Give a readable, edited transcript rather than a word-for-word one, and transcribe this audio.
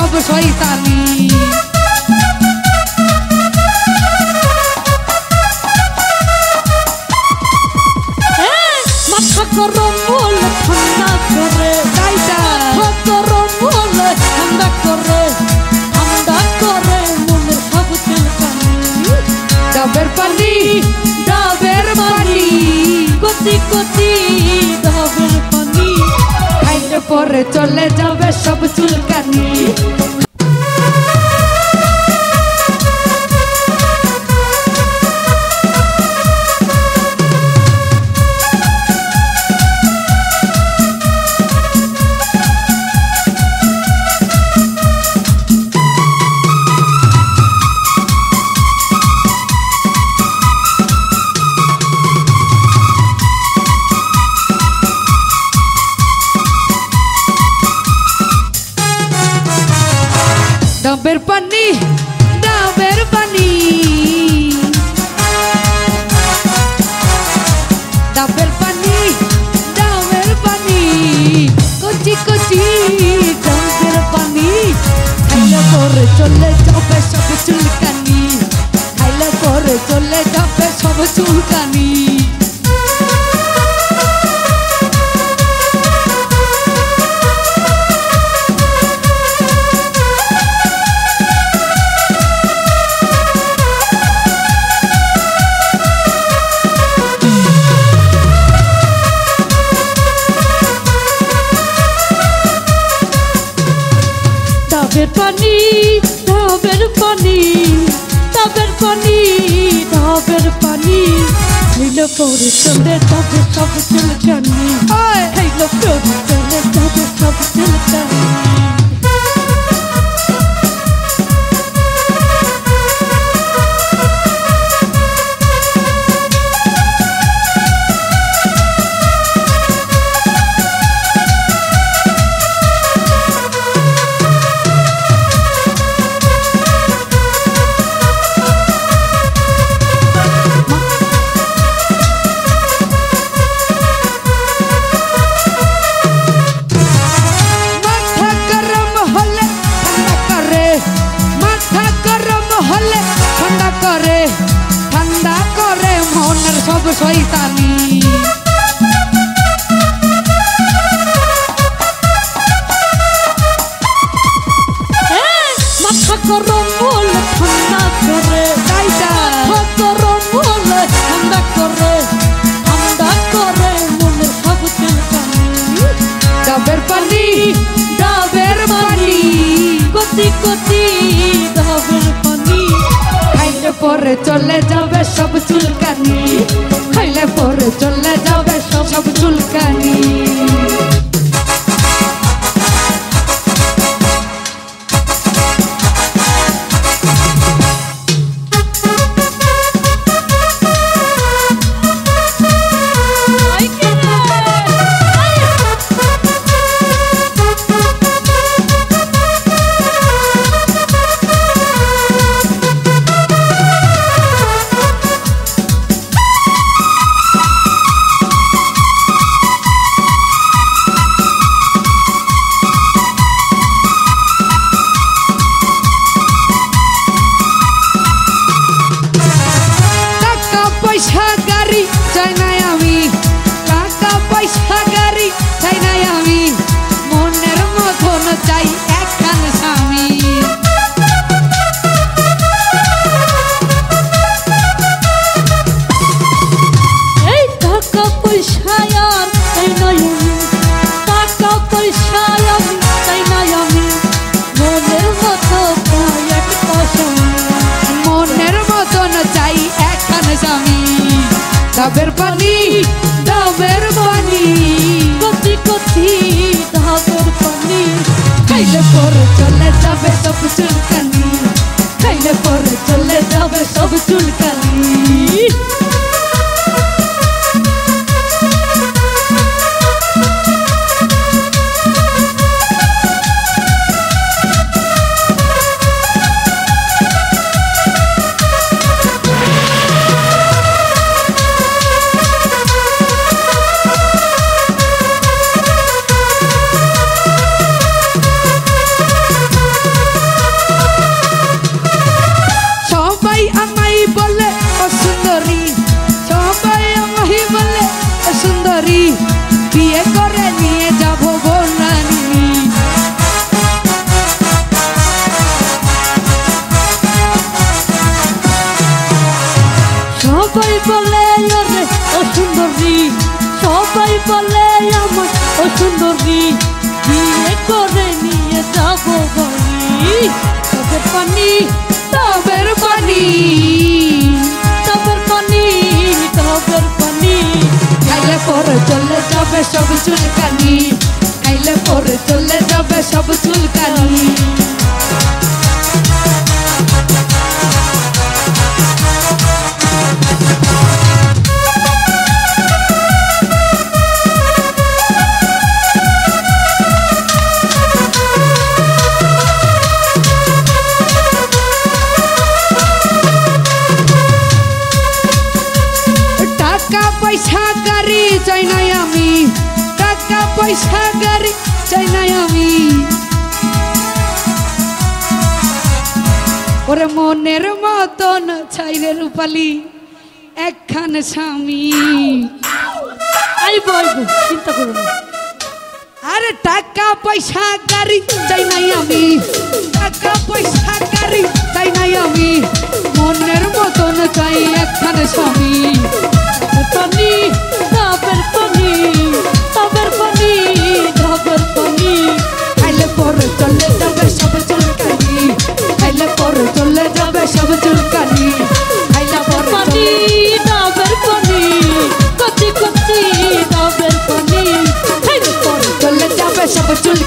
সব শয়তানি মাথা গরম হলে ঠান্ডা করে মাথা গরম হলে ঠান্ডা করে মনের সব চুলকানি ডাবের পানি কচি কচি ডাবের পানি খাইলে পরে চলে যাবে সব চুলকানি ডাবের পানি ডাবের পানি ডাবের পানি ডাবের পানি কচি কচি ডাবের পানি খাইলে পরে চলে যাবে সব চুলকানি খাইলে পরে চলে যাবে সব চুলকানি ডাবের পানি ডাবের পানি ডাবের পানি ডাবের পানি খাইলে পরে চলে যাবে সব চুলকানি খাইলে পরে চলে যাবে সব চুলকানি ঠান্ডা করে মনের সব শয়তানি মাথা গরম হলে ঠান্ডা করে মাথা গরম হলে ঠান্ডা করে মনের সব চুলকানি ডাবের পানি কচি কচি ডাবের পানি খাইলে পরে চলে যাবে সব চুলকানি খাইলে পরে চলে যাবে সব চুলকানি ডাবের পানি কচি কচি ডাবের পানি খাইলে পরে চলে যাবে সব চুলকানি খাইলে পরে চলে যাবে সব চুলকানি বলে আমার ও সুন্দরী বিয়ে করে নিয়ে যাবো বাড়ি। তবের পানি তবের পানি তবের পানি তবের পানি খাইলে পরে চলে যাবে সব চুলকানি, খাইলে পরে চলে যাবে সব চুলকানি। পয়সা গাড়ি চাই নাই আমি, টাকা পয়সা গাড়ি চাই নাই আমি। ওরে মনের মতন ছাইরে রূপালি একখান স্বামী। আইবো আইবো চিন্তা করো না। আরে টাকা পয়সা গাড়ি চাই নাই আমি, টাকা পয়সা গাড়ি চাই নাই আমি। মনের মতন চাই একখান স্বামী। পানি তবের পানি তবের পানি তবের পানি খাইলে পরে চলে যাবে সব চুলকানি, খাইলে পরে চলে যাবে সব চুলকানি। খাইলে পরে পানি তবের পানি কচি কচি তবের পানি খাইলে পরে চলে যাবে সব চুলকানি।